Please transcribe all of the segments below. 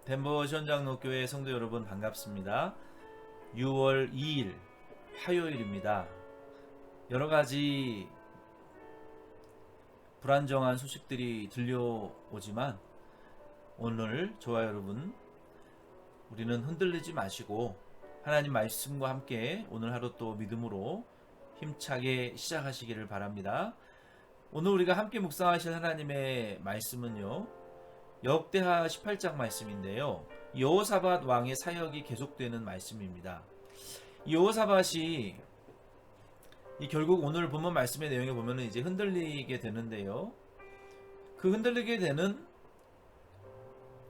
덴버 시원장로교회 성도 여러분 반갑습니다. 6월 2일 화요일입니다. 여러가지 불안정한 소식들이 들려오지만 오늘 저와 여러분 우리는 흔들리지 마시고 하나님 말씀과 함께 오늘 하루 또 믿음으로 힘차게 시작하시기를 바랍니다. 오늘 우리가 함께 묵상하실 하나님의 말씀은요, 역대하 18장 말씀인데요, 여호사밧 왕의 사역이 계속되는 말씀입니다. 여호사밧이 결국 오늘 본문 말씀의 내용에 보면 이제 흔들리게 되는데요, 그 흔들리게 되는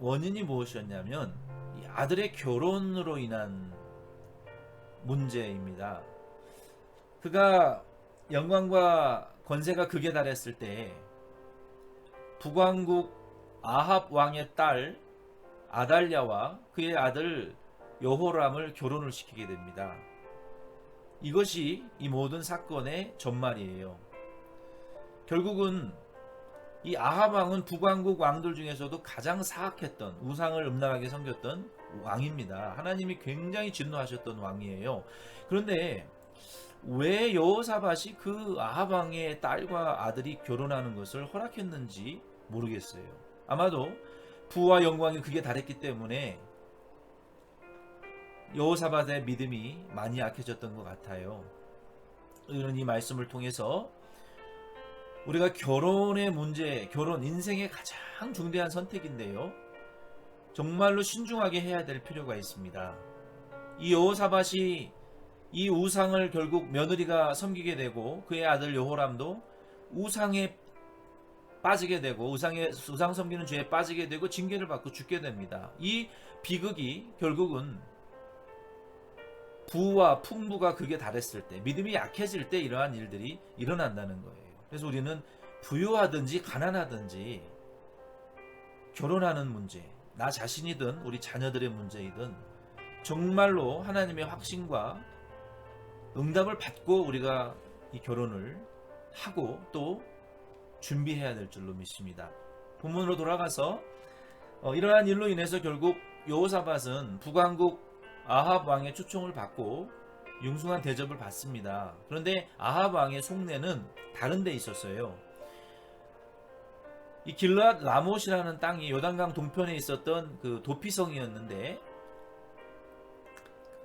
원인이 무엇이었냐면 이 아들의 결혼으로 인한 문제입니다. 그가 영광과 권세가 극에 달했을 때 북왕국 아합 왕의 딸 아달랴와 그의 아들 여호람을 결혼을 시키게 됩니다. 이것이 이 모든 사건의 전말이에요. 결국은 이 아합 왕은 북왕국 왕들 중에서도 가장 사악했던, 우상을 음란하게 섬겼던 왕입니다. 하나님이 굉장히 진노하셨던 왕이에요. 그런데 왜 여호사밧이 그 아합 왕의 딸과 아들이 결혼하는 것을 허락했는지 모르겠어요. 아마도 부와 영광이 극에 달했기 때문에 여호사밧의 믿음이 많이 약해졌던 것 같아요. 우리는 이 말씀을 통해서 우리가 결혼의 문제, 결혼 인생의 가장 중대한 선택인데요, 정말로 신중하게 해야 될 필요가 있습니다. 이 여호사밧이 이 우상을 결국 며느리가 섬기게 되고 그의 아들 여호람도 우상에 빠지게 되고 우상 섬기는 죄에 빠지게 되고 징계를 받고 죽게 됩니다. 이 비극이 결국은 부와 풍부가 극에 달했을 때, 믿음이 약해질 때 이러한 일들이 일어난다는 거예요. 그래서 우리는 부유하든지 가난하든지 결혼하는 문제, 나 자신이든 우리 자녀들의 문제이든 정말로 하나님의 확신과 응답을 받고 우리가 이 결혼을 하고 또 준비해야 될 줄로 믿습니다. 본문으로 돌아가서 이러한 일로 인해서 결국 여호사밧은 북왕국 아합 왕의 초청을 받고 융숭한 대접을 받습니다. 그런데 아합 왕의 속내는 다른 데 있었어요. 이 길르앗 라못이라는 땅이 요단강 동편에 있었던 그 도피성이었는데,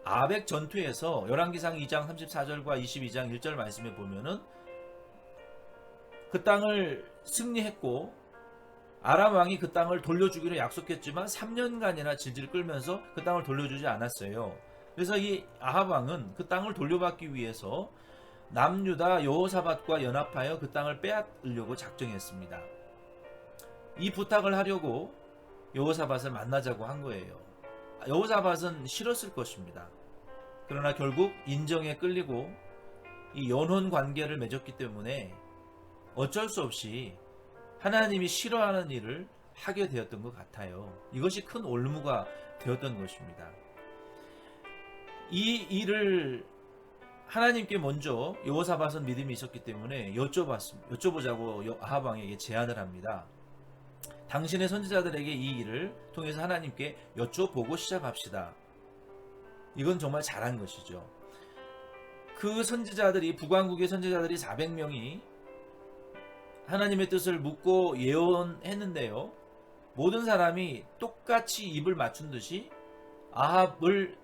아벡 전투에서 열왕기상 2장 34절과 22장 1절 말씀에 보면은 그 땅을 승리했고 아람 왕이 그 땅을 돌려주기로 약속했지만 3년간이나 질질 끌면서 그 땅을 돌려주지 않았어요. 그래서 이 아합 왕은 그 땅을 돌려받기 위해서 남유다 여호사밧과 연합하여 그 땅을 빼앗으려고 작정했습니다. 이 부탁을 하려고 여호사밧을 만나자고 한 거예요. 여호사밧은 싫었을 것입니다. 그러나 결국 인정에 끌리고 이 연혼 관계를 맺었기 때문에 어쩔 수 없이 하나님이 싫어하는 일을 하게 되었던 것 같아요. 이것이 큰 올무가 되었던 것입니다. 이 일을 하나님께 먼저 여호사밧은 믿음이 있었기 때문에 여쭤보자고 아합 왕에게 제안을 합니다. 당신의 선지자들에게 이 일을 통해서 하나님께 여쭤보고 시작합시다. 이건 정말 잘한 것이죠. 그 선지자들이, 북왕국의 선지자들이 400명이 하나님의 뜻을 묻고 예언했는데요, 모든 사람이 똑같이 입을 맞춘 듯이 아합을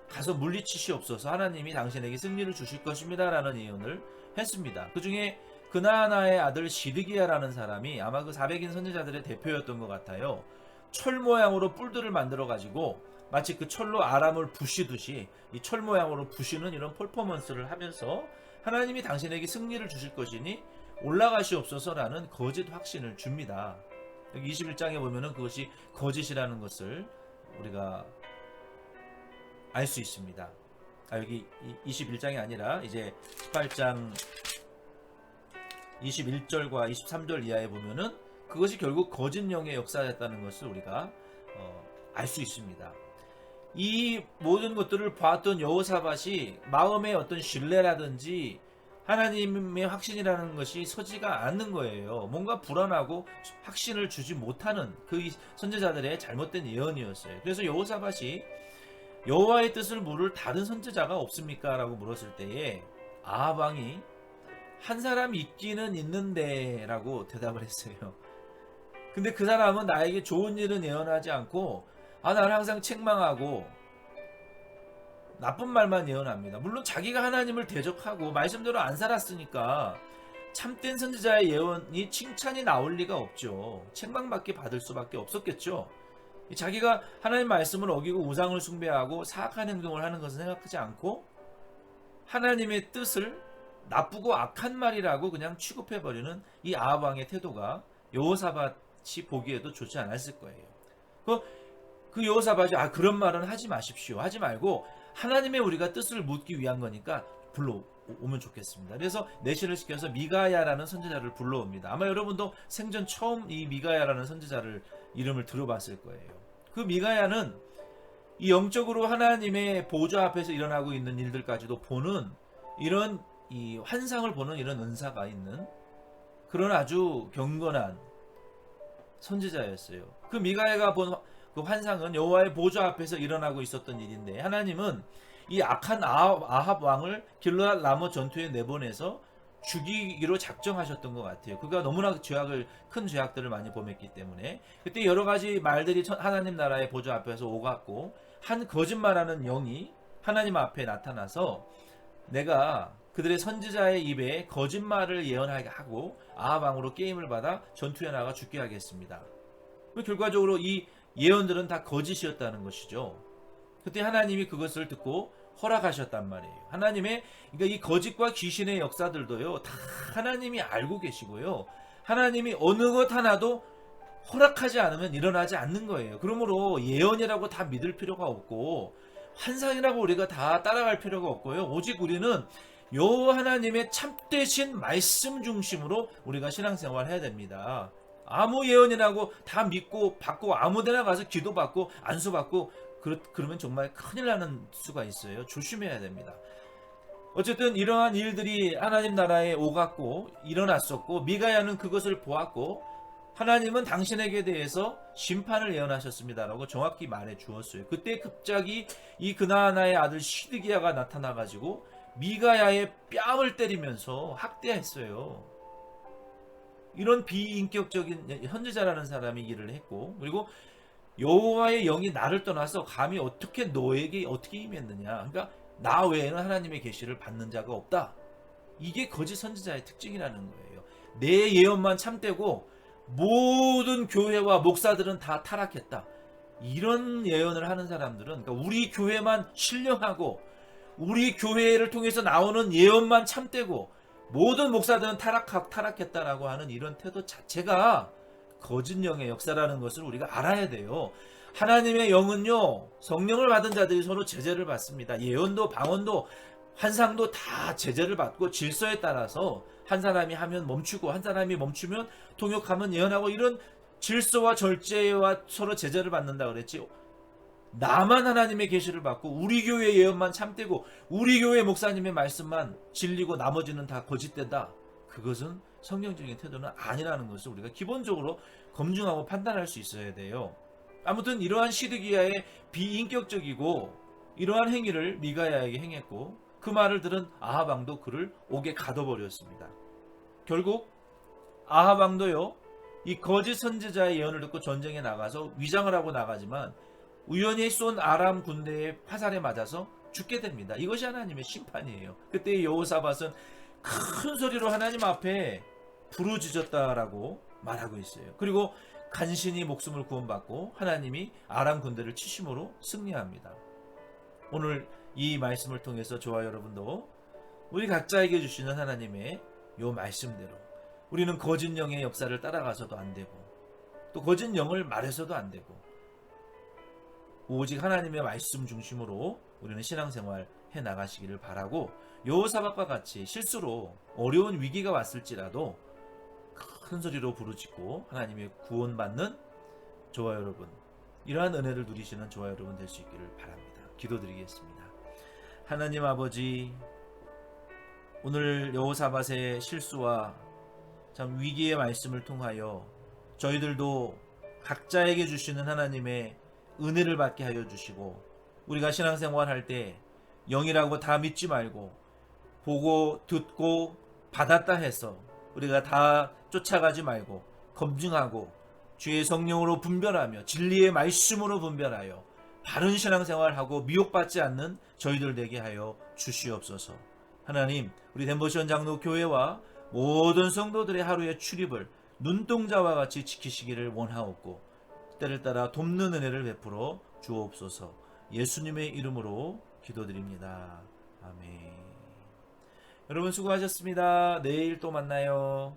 가서 물리치시옵소서, 하나님이 당신에게 승리를 주실 것입니다 라는 예언을 했습니다. 그 중에 그나아나의 아들 시드기야라는 사람이 아마 그 400인 선지자들의 대표였던 것 같아요. 철 모양으로 뿔들을 만들어 가지고 마치 그 철로 아람을 부시듯이 이 철 모양으로 부시는 이런 퍼포먼스를 하면서 하나님이 당신에게 승리를 주실 것이니 올라가시옵소서라는 거짓 확신을 줍니다. 여기 21장에 보면은 그것이 거짓이라는 것을 우리가 알 수 있습니다. 여기 21장이 아니라 이제 18장 21절과 23절 이하에 보면은 그것이 결국 거짓 영의 역사였다는 것을 우리가 알 수 있습니다. 이 모든 것들을 봤던 여호사밧이 마음의 어떤 신뢰라든지 하나님의 확신이라는 것이 서지가 않는 거예요. 뭔가 불안하고 확신을 주지 못하는 그 선지자들의 잘못된 예언이었어요. 그래서 여호사밧이 여호와의 뜻을 물을 다른 선지자가 없습니까? 라고 물었을 때에 아합 왕이 한 사람 있기는 있는데 라고 대답을 했어요. 근데 그 사람은 나에게 좋은 일은 예언하지 않고 나를 항상 책망하고 나쁜 말만 예언합니다. 물론 자기가 하나님을 대적하고 말씀대로 안 살았으니까 참된 선지자의 예언이 칭찬이 나올 리가 없죠. 책망받게 받을 수밖에 없었겠죠. 자기가 하나님 말씀을 어기고 우상을 숭배하고 사악한 행동을 하는 것을 생각하지 않고 하나님의 뜻을 나쁘고 악한 말이라고 그냥 취급해버리는 이 아합 왕의 태도가 여호사밧이 보기에도 좋지 않았을 거예요. 그 여호사밧이 그런 말은 하지 마십시오. 하지 말고 하나님의 우리가 뜻을 묻기 위한 거니까 불러오면 좋겠습니다. 그래서 내시를 시켜서 미가야라는 선지자를 불러옵니다. 아마 여러분도 생전 처음 이 미가야라는 선지자를 이름을 들어봤을 거예요. 그 미가야는 이 영적으로 하나님의 보좌 앞에서 일어나고 있는 일들까지도 보는 이런 이 환상을 보는 이런 은사가 있는 그런 아주 경건한 선지자였어요. 그 미가야가 본 그 환상은 여호와의 보좌 앞에서 일어나고 있었던 일인데 하나님은 이 악한 아합 왕을 길르앗 라모 전투에 내보내서 죽이기로 작정하셨던 것 같아요. 그가 너무나 큰 죄악들을 많이 범했기 때문에 그때 여러 가지 말들이 하나님 나라의 보좌 앞에서 오갔고 한 거짓말하는 영이 하나님 앞에 나타나서 내가 그들의 선지자의 입에 거짓말을 예언하게 하고 아합 왕으로 게임을 받아 전투에 나가 죽게 하겠습니다. 결과적으로 이 예언들은 다 거짓이었다는 것이죠. 그때 하나님이 그것을 듣고 허락하셨단 말이에요. 하나님의 그러니까 이 거짓과 귀신의 역사들도요 다 하나님이 알고 계시고요. 하나님이 어느 것 하나도 허락하지 않으면 일어나지 않는 거예요. 그러므로 예언이라고 다 믿을 필요가 없고 환상이라고 우리가 다 따라갈 필요가 없고요. 오직 우리는 여호와 하나님의 참되신 말씀 중심으로 우리가 신앙생활 해야 됩니다. 아무 예언이라고 다 믿고 받고 아무데나 가서 기도받고 안수받고 그러면 정말 큰일 나는 수가 있어요. 조심해야 됩니다. 어쨌든 이러한 일들이 하나님 나라에 오갔고 일어났었고 미가야는 그것을 보았고 하나님은 당신에게 대해서 심판을 예언하셨습니다라고 정확히 말해 주었어요. 그때 갑자기 이 그나아나의 아들 시드기야가 나타나가지고 미가야의 뺨을 때리면서 학대했어요. 이런 비인격적인 선지자라는 사람이 일을 했고 그리고 여호와의 영이 나를 떠나서 감히 어떻게 너에게 어떻게 임했느냐. 그러니까 나 외에는 하나님의 계시를 받는 자가 없다. 이게 거짓 선지자의 특징이라는 거예요. 내 예언만 참되고 모든 교회와 목사들은 다 타락했다. 이런 예언을 하는 사람들은 그러니까 우리 교회만 신령하고 우리 교회를 통해서 나오는 예언만 참되고 모든 목사들은 타락했다라고 하는 이런 태도 자체가 거짓 영의 역사라는 것을 우리가 알아야 돼요. 하나님의 영은요 성령을 받은 자들이 서로 제재를 받습니다. 예언도 방언도 환상도 다 제재를 받고 질서에 따라서 한 사람이 하면 멈추고 한 사람이 멈추면 통역하면 예언하고 이런 질서와 절제와 서로 제재를 받는다 그랬지. 나만 하나님의 계시를 받고 우리 교회 예언만 참되고 우리 교회 목사님의 말씀만 진리고 나머지는 다 거짓된다. 그것은 성경적인 태도는 아니라는 것을 우리가 기본적으로 검증하고 판단할 수 있어야 돼요. 아무튼 이러한 시드기야의 비인격적이고 이러한 행위를 미가야에게 행했고 그 말을 들은 아합 왕도 그를 옥에 가둬버렸습니다. 결국 아합 왕도요 이 거짓 선지자의 예언을 듣고 전쟁에 나가서 위장을 하고 나가지만 우연히 쏜 아람 군대의 화살에 맞아서 죽게 됩니다. 이것이 하나님의 심판이에요. 그때 여호사밧은 큰 소리로 하나님 앞에 부르짖었다라고 말하고 있어요. 그리고 간신히 목숨을 구원받고 하나님이 아람 군대를 치심으로 승리합니다. 오늘 이 말씀을 통해서 저와 여러분도 우리 각자에게 주시는 하나님의 요 말씀대로 우리는 거짓 영의 역사를 따라가서도 안 되고 또 거짓 영을 말해서도 안 되고 오직 하나님의 말씀 중심으로 우리는 신앙생활 해 나가시기를 바라고 여호사밧과 같이 실수로 어려운 위기가 왔을지라도 큰 소리로 부르짖고 하나님의 구원받는 저와 여러분 이러한 은혜를 누리시는 저와 여러분 될 수 있기를 바랍니다. 기도드리겠습니다. 하나님 아버지 오늘 여호사밧의 실수와 참 위기의 말씀을 통하여 저희들도 각자에게 주시는 하나님의 은혜를 받게 하여 주시고, 우리가 신앙생활할 때 영이라고 다 믿지 말고 보고 듣고 받았다 해서 우리가 다 쫓아가지 말고 검증하고 주의 성령으로 분별하며 진리의 말씀으로 분별하여 바른 신앙생활하고 미혹받지 않는 저희들 되게 하여 주시옵소서. 하나님, 우리 덴버시원 장로 교회와 모든 성도들의 하루의 출입을 눈동자와 같이 지키시기를 원하옵고 때를 따라 돕는 은혜를 베풀어 주옵소서. 예수님의 이름으로 기도드립니다. 아멘. 여러분 수고하셨습니다. 내일 또 만나요.